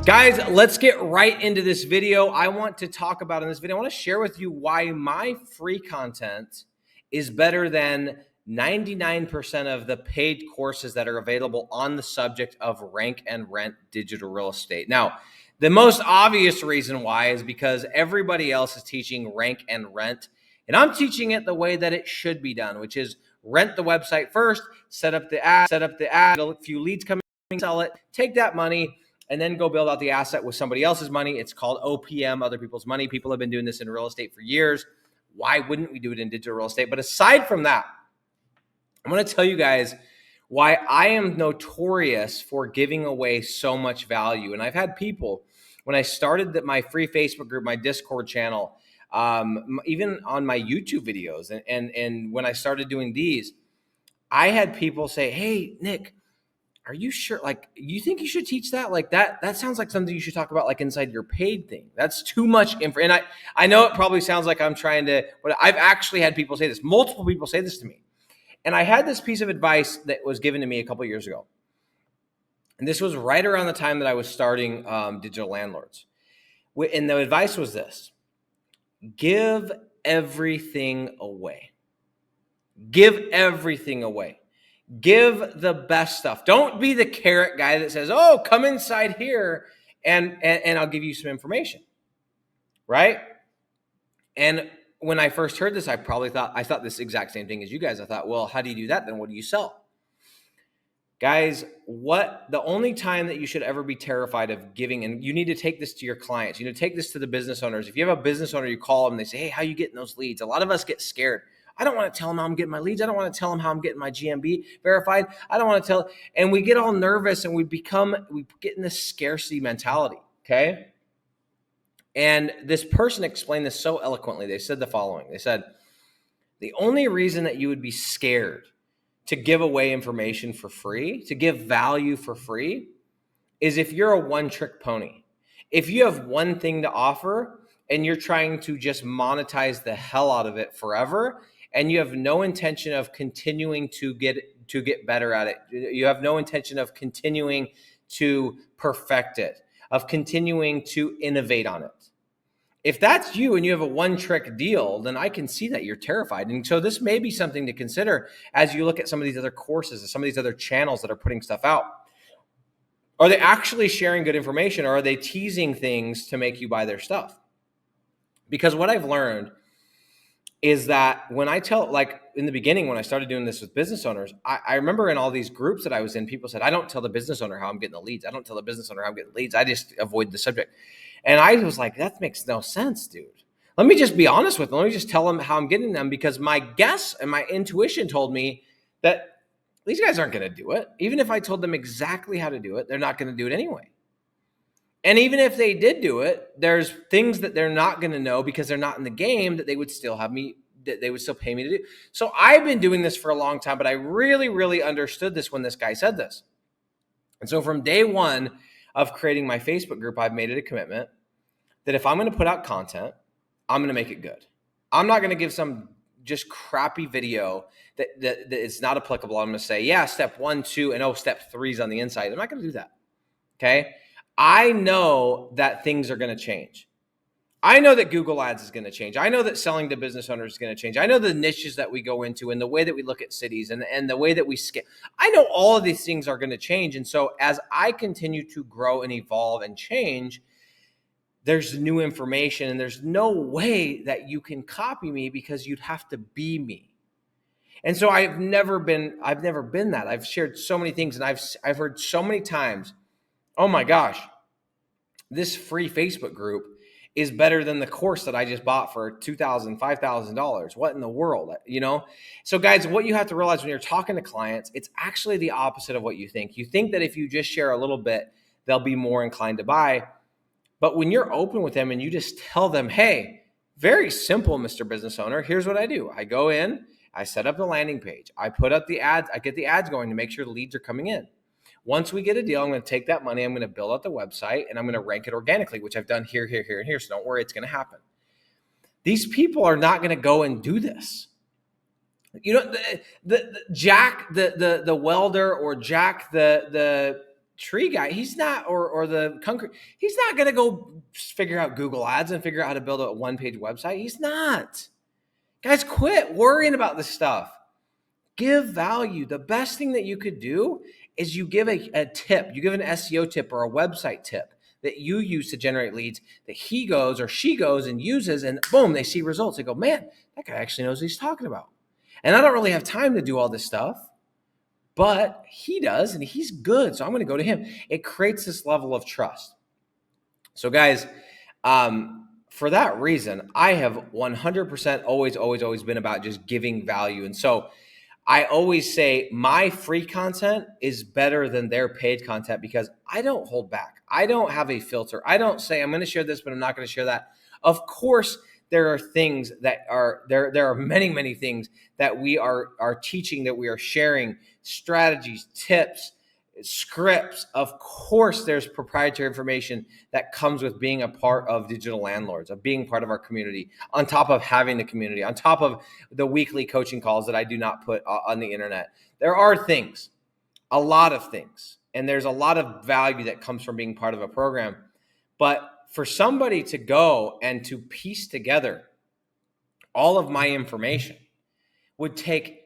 Guys, let's get right into this video. I want to talk about in this video, I want to share with you why my free content is better than 99% of the paid courses that are available on the subject of rank and rent digital real estate. Now, the most obvious reason why is because everybody else is teaching rank and rent, and I'm teaching it the way that it should be done, which is rent the website first, set up the ad, a few leads come in, sell it, take that money, and then go build out the asset with somebody else's money. It's called OPM, other people's money. People have been doing this in real estate for years. Why wouldn't we do it in digital real estate? But aside from that, I'm going to tell you guys why I am notorious for giving away so much value. And I've had people, when I started my free Facebook group, my Discord channel, even on my YouTube videos, and when I started doing these, I had people say, "Hey, Nick, are you sure? Like, you think you should teach that? Like that sounds like something you should talk about, like inside your paid thing. That's too much info." And I know it probably sounds like I'm trying to, but I've actually had people say this. Multiple people say this to me. And I had this piece of advice that was given to me a couple of years ago. And this was right around the time that I was starting Digital Landlords. And the advice was this: give everything away. Give everything away. Give the best stuff. Don't be the carrot guy that says, "Oh, come inside here and I'll give you some information." Right? And when I first heard this, I thought this exact same thing as you guys. I thought, well, how do you do that? Then what do you sell? Guys, the only time that you should ever be terrified of giving, and you need to take this to your clients, you need to take this to the business owners. If you have a business owner, you call them, they say, "Hey, how you getting those leads?" A lot of us get scared. I don't want to tell them how I'm getting my leads. I don't want to tell them how I'm getting my GMB verified. I don't want to tell, and we get all nervous and we get in this scarcity mentality, okay? And this person explained this so eloquently. They said the following. They said, the only reason that you would be scared to give away information for free, to give value for free, is if you're a one-trick pony. If you have one thing to offer and you're trying to just monetize the hell out of it forever, and you have no intention of continuing to get better at it. You have no intention of continuing to perfect it, of continuing to innovate on it. If that's you and you have a one-trick deal, then I can see that you're terrified. And so this may be something to consider as you look at some of these other courses and some of these other channels that are putting stuff out. Are they actually sharing good information, or are they teasing things to make you buy their stuff? Because what I've learned is that when I tell, like in the beginning, when I started doing this with business owners, I remember in all these groups that I was in, people said, "I don't tell the business owner how I'm getting the leads. I don't tell the business owner how I'm getting leads. I just avoid the subject." And I was like, that makes no sense, dude. Let me just be honest with them. Let me just tell them how I'm getting them, because my guess and my intuition told me that these guys aren't going to do it. Even if I told them exactly how to do it, they're not going to do it anyway. And even if they did do it, there's things that they're not going to know because they're not in the game that they would still pay me to do. So I've been doing this for a long time, but I really, really understood this when this guy said this. And so from day one of creating my Facebook group, I've made it a commitment that if I'm going to put out content, I'm going to make it good. I'm not going to give some just crappy video that is not applicable. I'm going to say, yeah, step 1, 2, and step 3 is on the inside. I'm not going to do that. Okay. I know that things are going to change. I know that Google Ads is going to change. I know that selling to business owners is going to change. I know the niches that we go into and the way that we look at cities and the way that we scale. I know all of these things are going to change. And so as I continue to grow and evolve and change, there's new information, and there's no way that you can copy me, because you'd have to be me. And so I've never been that. I've shared so many things, and I've heard so many times, "Oh my gosh, this free Facebook group is better than the course that I just bought for $2,000, $5,000. What in the world?" So guys, what you have to realize when you're talking to clients, it's actually the opposite of what you think. You think that if you just share a little bit, they'll be more inclined to buy. But when you're open with them and you just tell them, "Hey, very simple, Mr. Business Owner, here's what I do. I go in, I set up the landing page. I put up the ads. I get the ads going to make sure the leads are coming in. Once we get a deal, I'm going to take that money, I'm going to build out the website, and I'm going to rank it organically," which I've done here, here, here, and here. So don't worry, it's going to happen. These people are not going to go and do this. You know, the Jack, the welder, or Jack, the tree guy, he's not, or the concrete, he's not going to go figure out Google Ads and figure out how to build a one-page website. He's not. Guys, quit worrying about this stuff. Give value. The best thing that you could do is you give a tip. You give an SEO tip or a website tip that you use to generate leads, that he goes or she goes and uses, and boom, they see results. They go, man, that guy actually knows what he's talking about. And I don't really have time to do all this stuff, but he does, and he's good. So I'm going to go to him. It creates this level of trust. So guys, for that reason, I have 100% always been about just giving value. And so I always say my free content is better than their paid content because I don't hold back. I don't have a filter. I don't say I'm going to share this, but I'm not going to share that. Of course, there are things that are there. There are many things that we are teaching, that we are sharing, strategies, tips, scripts. Of course, there's proprietary information that comes with being a part of Digital Landlords, of being part of our community, on top of having the community, on top of the weekly coaching calls that I do not put on the internet. There are things, a lot of things, and there's a lot of value that comes from being part of a program. But for somebody to go and to piece together all of my information would take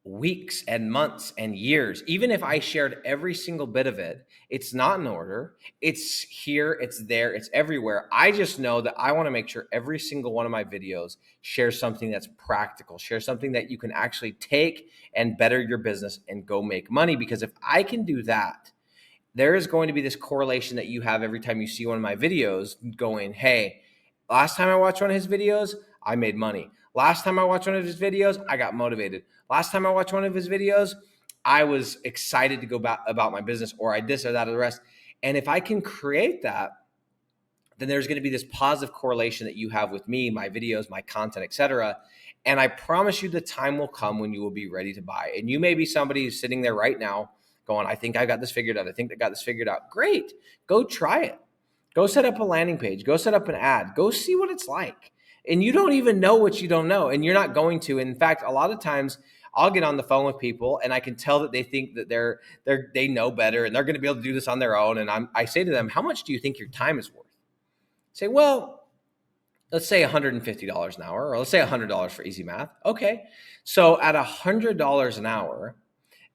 weeks and months and years. Even if I shared every single bit of it, it's not in order. It's here, it's there, it's everywhere. I just know that I want to make sure every single one of my videos shares something that's practical, shares something that you can actually take and better your business and go make money. Because if I can do that, there is going to be this correlation that you have every time you see one of my videos going, hey, last time I watched one of his videos, I made money. Last time I watched one of his videos, I got motivated. Last time I watched one of his videos, I was excited to go about my business, or I this or that or the rest. And if I can create that, then there's going to be this positive correlation that you have with me, my videos, my content, etc. And I promise you the time will come when you will be ready to buy. And you may be somebody who's sitting there right now going, I think I got this figured out. I think I got this figured out. Great. Go try it. Go set up a landing page. Go set up an ad. Go see what it's like. And you don't even know what you don't know, and you're not going to. In fact, a lot of times I'll get on the phone with people and I can tell that they think that they know better and they're going to be able to do this on their own. And I say to them, how much do you think your time is worth? Say, well, let's say $150 an hour, or let's say $100 for easy math. Okay. So at $100 an hour,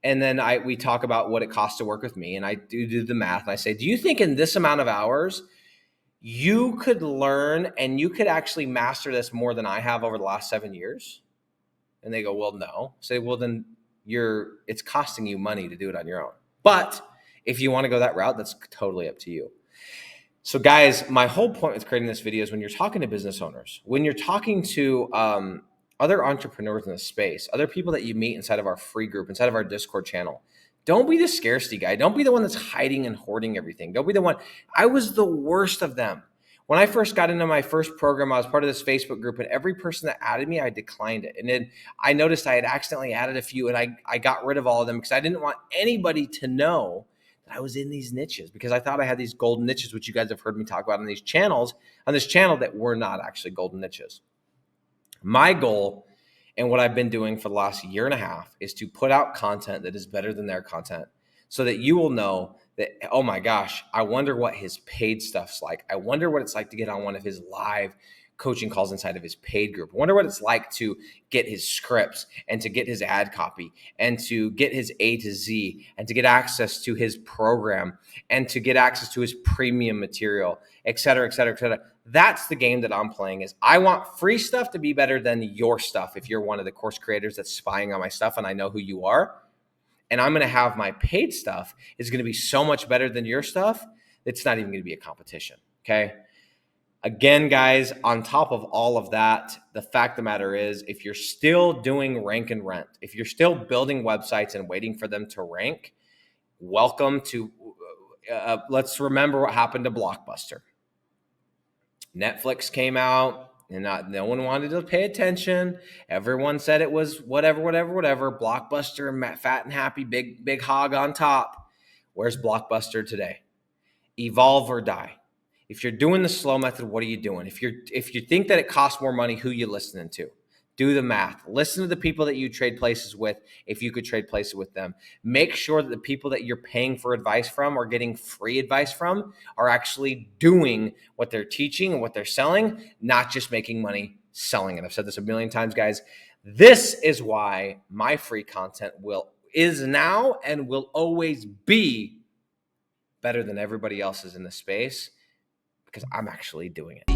and then we talk about what it costs to work with me, and I do the math, and I say, do you think in this amount of hours you could learn and you could actually master this more than I have over the last 7 years? And they go, well, no. Say, well, then it's costing you money to do it on your own. But if you want to go that route, that's totally up to you. So guys, my whole point with creating this video is when you're talking to business owners, when you're talking to other entrepreneurs in the space, other people that you meet inside of our free group, inside of our Discord channel, don't be the scarcity guy. Don't be the one that's hiding and hoarding everything. Don't be the one. I was the worst of them. When I first got into my first program, I was part of this Facebook group, and every person that added me, I declined it. And then I noticed I had accidentally added a few, and I got rid of all of them because I didn't want anybody to know that I was in these niches, because I thought I had these golden niches, which you guys have heard me talk about on these channels, on this channel, that were not actually golden niches. My goal, and what I've been doing for the last year and a half, is to put out content that is better than their content, so that you will know that, oh my gosh, I wonder what his paid stuff's like. I wonder what it's like to get on one of his live coaching calls inside of his paid group. I wonder what it's like to get his scripts and to get his ad copy and to get his A to Z and to get access to his program and to get access to his premium material, et cetera, et cetera, et cetera. That's the game that I'm playing. Is I want free stuff to be better than your stuff. If you're one of the course creators that's spying on my stuff and I know who you are, and I'm going to have my paid stuff is going to be so much better than your stuff, it's not even going to be a competition. Okay. Again, guys, on top of all of that, the fact of the matter is, if you're still doing rank and rent, if you're still building websites and waiting for them to rank, welcome to, let's remember what happened to Blockbuster. Netflix came out and no one wanted to pay attention. Everyone said it was whatever. Blockbuster, fat and happy, big hog on top. Where's Blockbuster today? Evolve or die. If you're doing the slow method, what are you doing? If you think that it costs more money, who you listening to? Do the math. Listen to the people that you trade places with if you could trade places with them. Make sure that the people that you're paying for advice from or getting free advice from are actually doing what they're teaching and what they're selling, not just making money selling it. I've said this a million times, guys. This is why my free content is now and will always be better than everybody else's in the space, because I'm actually doing it.